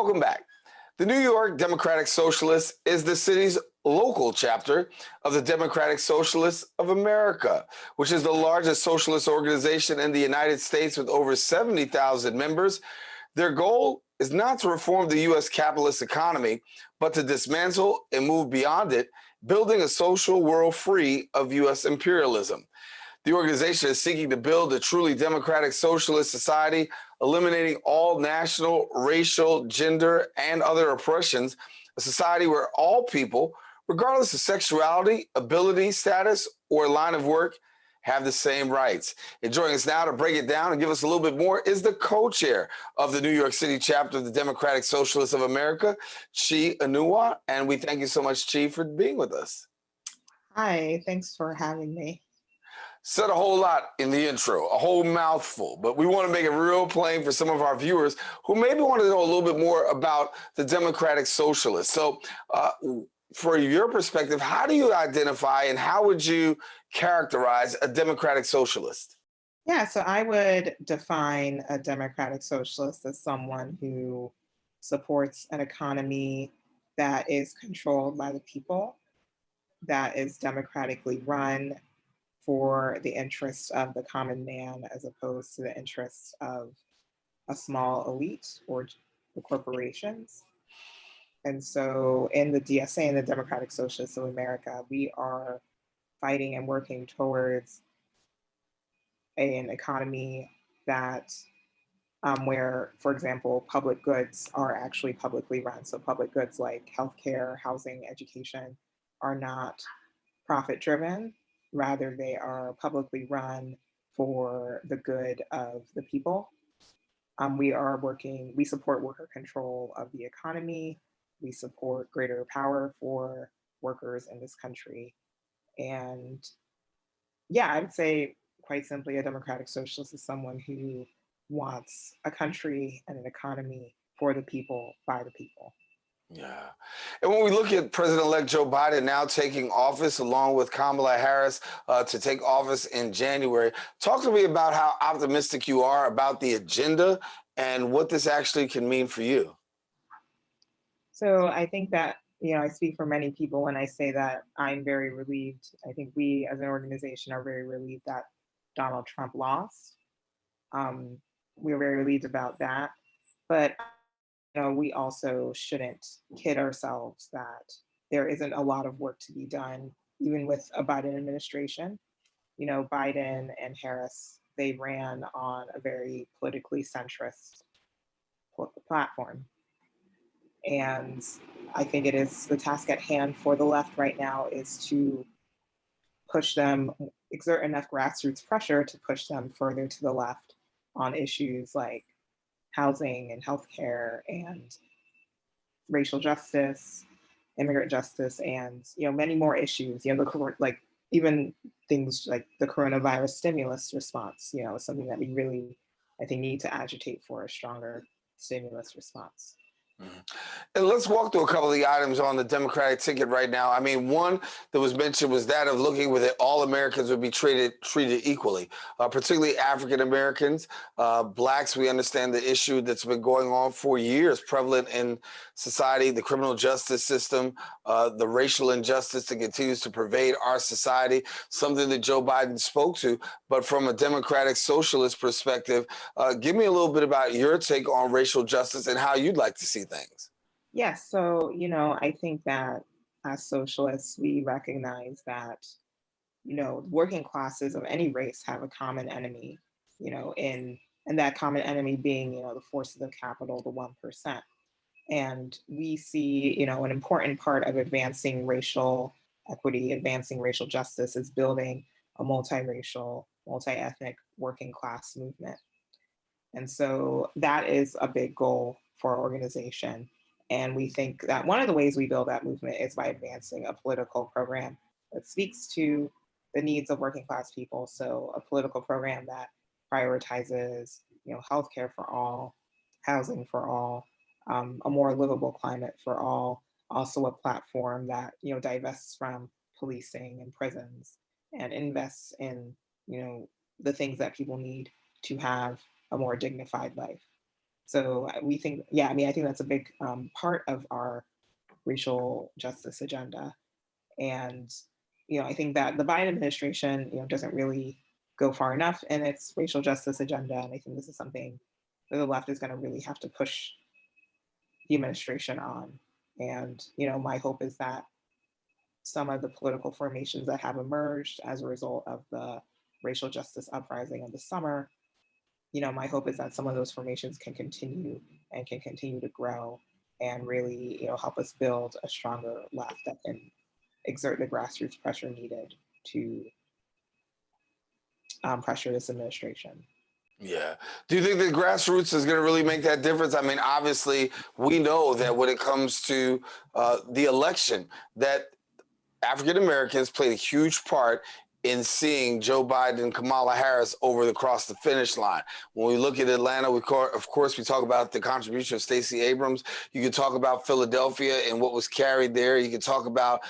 Welcome back. The New York Democratic Socialists is the city's local chapter of the Democratic Socialists of America, which is the largest socialist organization in the United States with over 70,000 members. Their goal is not to reform the U.S. capitalist economy, but to dismantle and move beyond it, building a social world free of U.S. imperialism. The organization is seeking to build a truly democratic socialist society, eliminating all national, racial, gender, and other oppressions, a society where all people, regardless of sexuality, ability, status, or line of work, have the same rights. And joining us now to break it down and give us a little bit more is the co-chair of the New York City chapter of the Democratic Socialists of America, Chi Anunwa. And we thank you so much, Chi, for being with us. Hi, thanks for having me. Said a whole lot in the intro, a whole mouthful, but we want to make it real plain for some of our viewers who maybe want to know a little bit more about the Democratic Socialists. So for your perspective, how do you identify and how would you characterize a Democratic Socialist? Yeah, so I would define a democratic socialist as someone who supports an economy that is controlled by the people, that is democratically run for the interests of the common man as opposed to the interests of a small elite or the corporations. And so in the DSA and the Democratic Socialists of America, we are fighting and working towards an economy that where, for example, public goods are actually publicly run. So public goods like healthcare, housing, education are not profit driven. Rather, they are publicly run for the good of the people. We support worker control of the economy. We support greater power for workers in this country. And yeah, I would say quite simply a democratic socialist is someone who wants a country and an economy for the people, by the people. Yeah. And when we look at President-elect Joe Biden now taking office along with Kamala Harris to take office in January, talk to me about how optimistic you are about the agenda and what this actually can mean for you. So I think that, I speak for many people when I say that I'm very relieved. I think we as an organization are very relieved that Donald Trump lost. We're very relieved about that. But we also shouldn't kid ourselves that there isn't a lot of work to be done, even with a Biden administration. Biden and Harris, they ran on a very politically centrist platform. And I think it is the task at hand for the left right now is to push them, exert enough grassroots pressure to push them further to the left on issues like housing and healthcare and racial justice, immigrant justice, and many more issues. Even things like the coronavirus stimulus response. Is something that we really, I think, need to agitate for a stronger stimulus response. Mm-hmm. And let's walk through a couple of the items on the Democratic ticket right now. I mean, one that was mentioned was that of looking with it, all Americans would be treated equally, particularly African Americans, blacks. We understand the issue that's been going on for years, prevalent in society, the criminal justice system, the racial injustice that continues to pervade our society, something that Joe Biden spoke to. But from a Democratic Socialist perspective, give me a little bit about your take on racial justice and how you'd like to see things. Yes. So, I think that as socialists, we recognize that, working classes of any race have a common enemy, and that common enemy being, the forces of capital, the 1%. And we see, an important part of advancing racial equity, advancing racial justice is building a multiracial, multi-ethnic working class movement. And so that is a big goal for our organization. And we think that one of the ways we build that movement is by advancing a political program that speaks to the needs of working class people. So a political program that prioritizes, healthcare for all, housing for all, a more livable climate for all, also a platform that, divests from policing and prisons and invests in, the things that people need to have a more dignified life. So we think, yeah, I mean, I think that's a big part of our racial justice agenda. And, I think that the Biden administration, doesn't really go far enough in its racial justice agenda. And I think this is something that the left is going to really have to push the administration on. And, my hope is that some of the political formations that have emerged as a result of the racial justice uprising of the summer, my hope is that some of those formations can continue and can continue to grow and really, help us build a stronger left that can exert the grassroots pressure needed to pressure this administration. Yeah. Do you think the grassroots is going to really make that difference? I mean, obviously, we know that when it comes to the election, that African Americans played a huge part in seeing Joe Biden and Kamala Harris across the finish line. When we look at Atlanta, of course, we talk about the contribution of Stacey Abrams. You could talk about Philadelphia and what was carried there. You could talk about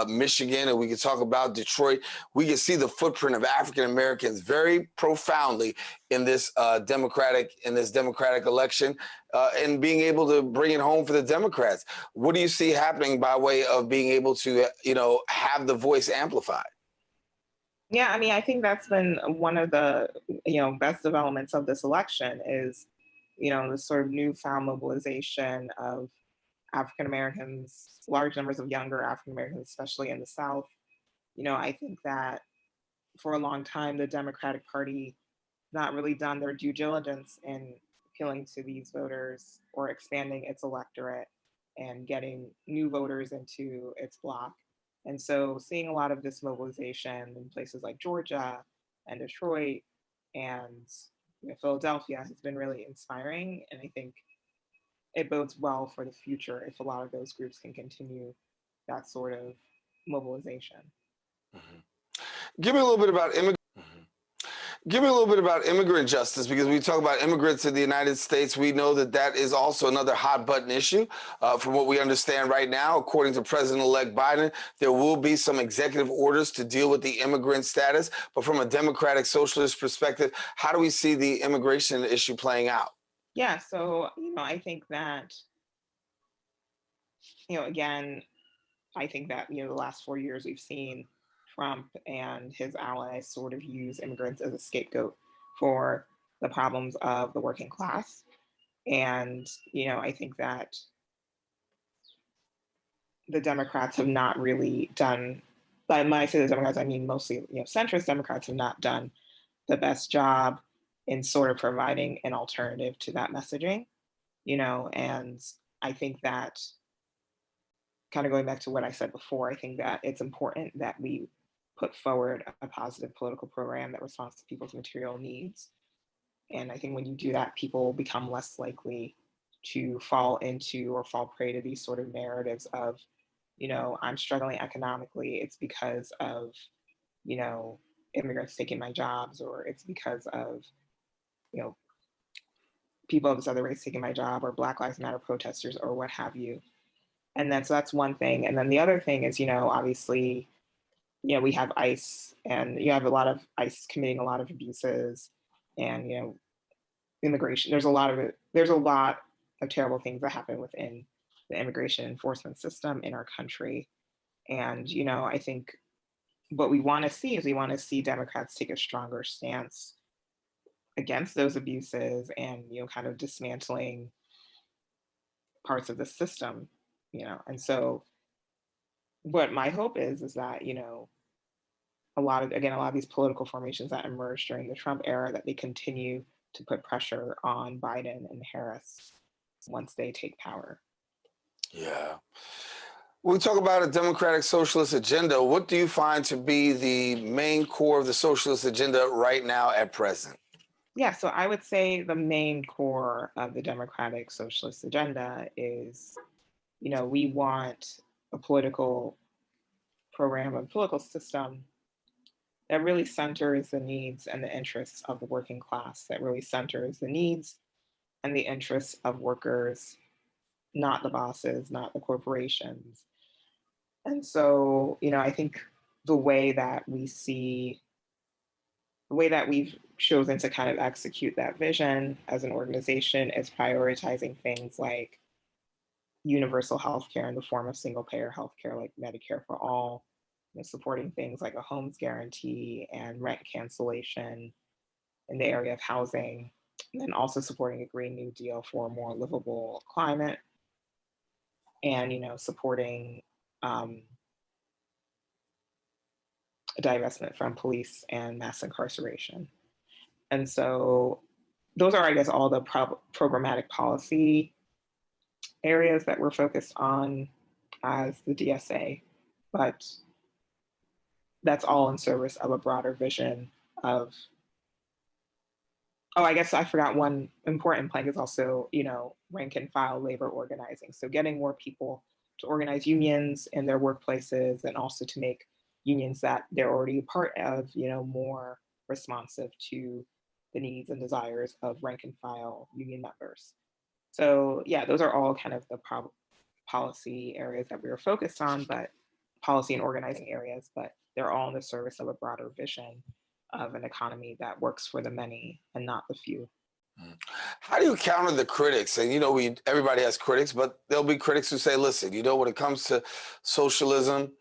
Michigan, and we could talk about Detroit. We can see the footprint of African Americans very profoundly in this Democratic election, and being able to bring it home for the Democrats. What do you see happening by way of being able to, have the voice amplified? Yeah, I mean, I think that's been one of the best developments of this election is the sort of newfound mobilization of African Americans, large numbers of younger African Americans, especially in the South. I think that for a long time the Democratic Party not really done their due diligence in appealing to these voters or expanding its electorate and getting new voters into its bloc. And so seeing a lot of this mobilization in places like Georgia and Detroit and Philadelphia has been really inspiring. And I think it bodes well for the future if a lot of those groups can continue that sort of mobilization. Mm-hmm. Give me a little bit about Give me a little bit about immigrant justice, because we talk about immigrants in the United States. We know that that is also another hot button issue. From what we understand right now, according to President-elect Biden, there will be some executive orders to deal with the immigrant status. But from a democratic socialist perspective, how do we see the immigration issue playing out? Yeah, so, I think that, again, I think that, the last 4 years we've seen Trump and his allies sort of use immigrants as a scapegoat for the problems of the working class. And, I think that the Democrats have not really done, but when I say the Democrats, I mean mostly, centrist Democrats have not done the best job in sort of providing an alternative to that messaging, and I think that kind of going back to what I said before, I think that it's important that we put forward a positive political program that responds to people's material needs. And I think when you do that, people become less likely to fall into or fall prey to these sort of narratives of, I'm struggling economically. It's because of, immigrants taking my jobs, or it's because of, you know, people of this other race taking my job, or Black Lives Matter protesters, or what have you. And then so that's one thing. And then the other thing is, obviously, we have ICE, and you have a lot of ICE committing a lot of abuses, and immigration. There's a lot of terrible things that happen within the immigration enforcement system in our country. And I think what we want to see is we want to see Democrats take a stronger stance against those abuses and kind of dismantling parts of the system. And so what my hope is that a lot of these political formations that emerged during the Trump era, that they continue to put pressure on Biden and Harris once they take power. Yeah. When we talk about a democratic socialist agenda, what do you find to be the main core of the socialist agenda right now at present? Yeah, so I would say the main core of the democratic socialist agenda is, we want a political program, a political system that really centers the needs and the interests of the working class, that really centers the needs and the interests of workers, not the bosses, not the corporations. And so, I think the way that we've chosen to kind of execute that vision as an organization is prioritizing things like universal healthcare in the form of single payer healthcare like Medicare for all, supporting things like a homes guarantee and rent cancellation in the area of housing, and then also supporting a Green New Deal for a more livable climate, and supporting divestment from police and mass incarceration. And so those are, I guess, all the programmatic policy areas that we're focused on as the DSA, but that's all in service of a broader vision of, oh, I guess I forgot one important plank is also, rank and file labor organizing. So getting more people to organize unions in their workplaces and also to make unions that they're already a part of, more responsive to the needs and desires of rank and file union members. So yeah, those are all kind of the policy areas that we were focused on, but policy and organizing areas, but they're all in the service of a broader vision of an economy that works for the many and not the few. How do you counter the critics? And everybody has critics, but there'll be critics who say, listen, when it comes to socialism,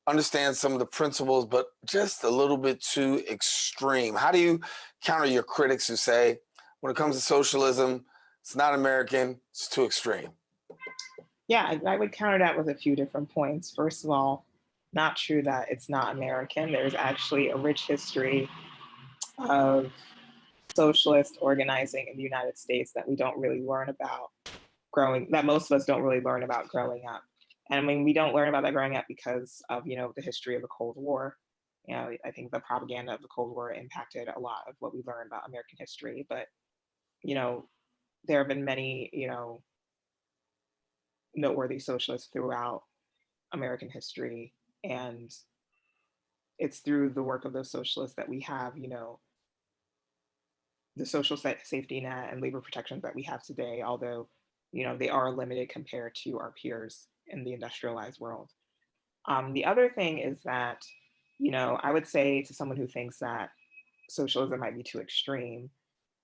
understand some of the principles, but just a little bit too extreme. How do you counter your critics who say, when it comes to socialism, it's not American, it's too extreme? Yeah, I would counter that with a few different points. First of all, not true that it's not American. There's actually a rich history of socialist organizing in the United States that we don't really learn about that most of us don't really learn about growing up. And I mean, we don't learn about that growing up because of, the history of the Cold War. I think the propaganda of the Cold War impacted a lot of what we learn about American history. But, there have been many, noteworthy socialists throughout American history. And it's through the work of those socialists that we have, the social safety net and labor protections that we have today, although, they are limited compared to our peers in the industrialized world. The other thing is that, I would say to someone who thinks that socialism might be too extreme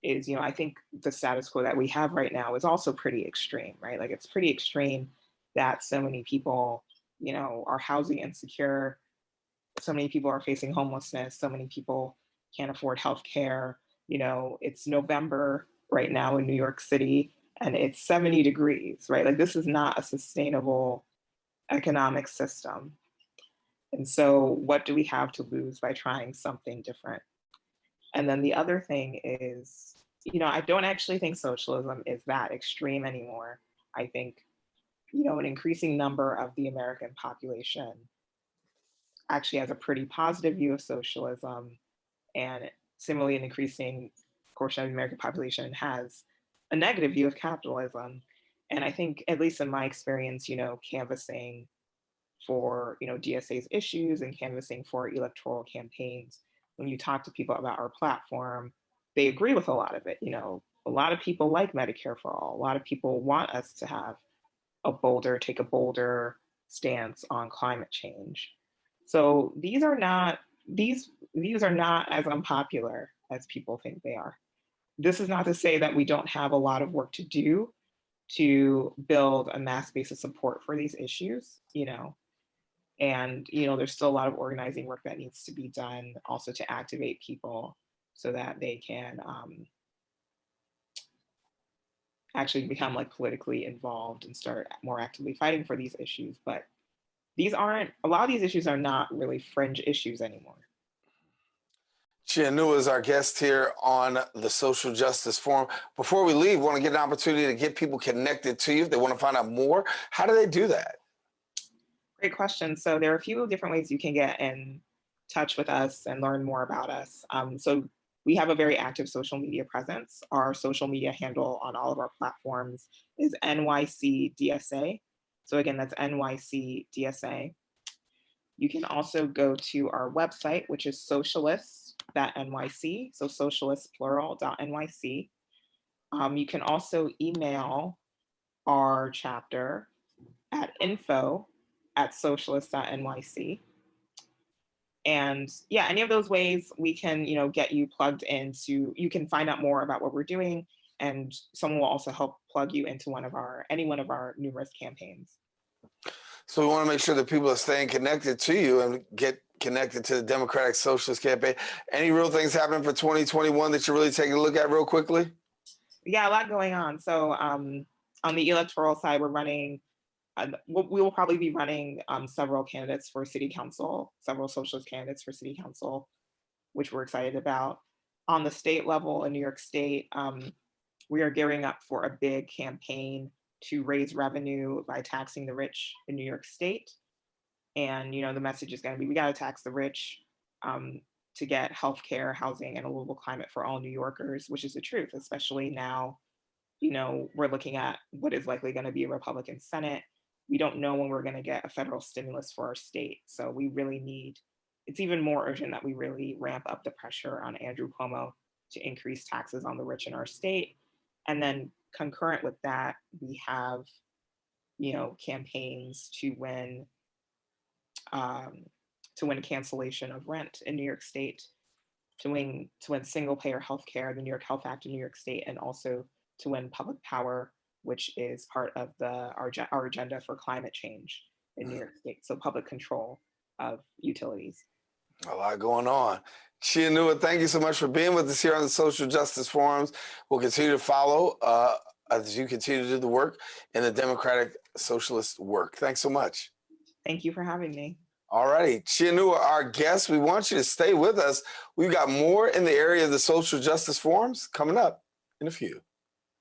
is, I think the status quo that we have right now is also pretty extreme, right? Like it's pretty extreme that so many people, are housing insecure, so many people are facing homelessness, so many people can't afford health care. It's November right now in New York City and it's 70 degrees, right? Like this is not a sustainable economic system. And so what do we have to lose by trying something different? And then the other thing is, I don't actually think socialism is that extreme anymore. I think, an increasing number of the American population actually has a pretty positive view of socialism. And similarly, an increasing portion of the American population has a negative view of capitalism. And I think, at least in my experience, canvassing for DSA's issues and canvassing for electoral campaigns, when you talk to people about our platform, they agree with a lot of it. A lot of people like Medicare for all. A lot of people want us to have take a bolder stance on climate change. So these views are not as unpopular as people think they are. This is not to say that we don't have a lot of work to do to build a mass base of support for these issues, and there's still a lot of organizing work that needs to be done also to activate people so that they can actually become like politically involved and start more actively fighting for these issues. But a lot of these issues are not really fringe issues anymore. Anunwa is our guest here on the Social Justice Forum. Before we leave, we want to get an opportunity to get people connected to you if they want to find out more. How do they do that? Great question. So there are a few different ways you can get in touch with us and learn more about us. So we have a very active social media presence. Our social media handle on all of our platforms is NYCDSA. So again, that's NYCDSA. You can also go to our website, which is socialist.nyc, so socialist plural.nyc. You can also email our chapter at info@socialist.nyc. And yeah, any of those ways we can, get you plugged into, you can find out more about what we're doing, and someone will also help plug you into any one of our numerous campaigns. So we want to make sure that people are staying connected to you and get connected to the Democratic Socialist campaign. Any real things happening for 2021 that you're really taking a look at real quickly? Yeah, a lot going on. So on the electoral side, we're running, we will probably be running several candidates for city council, several socialist candidates for city council, which we're excited about. On the state level in New York State, we are gearing up for a big campaign to raise revenue by taxing the rich in New York State. And the message is going to be, we got to tax the rich to get healthcare, housing, and a livable climate for all New Yorkers, which is the truth, especially now. We're looking at what is likely going to be a Republican Senate. We don't know when we're going to get a federal stimulus for our state. So we really need, it's even more urgent that we really ramp up the pressure on Andrew Cuomo to increase taxes on the rich in our state. And then concurrent with that, we have, campaigns to win cancellation of rent in New York State, to win single payer health care, the New York Health Act in New York State, and also to win public power, which is part of our agenda for climate change in New York State. So public control of utilities. A lot going on. Anunwa, thank you so much for being with us here on the Social Justice Forums. We'll continue to follow as you continue to do the work in the Democratic Socialist work. Thanks so much. Thank you for having me. All righty. Anunwa, our guest, we want you to stay with us. We've got more in the area of the Social Justice Forums coming up in a few.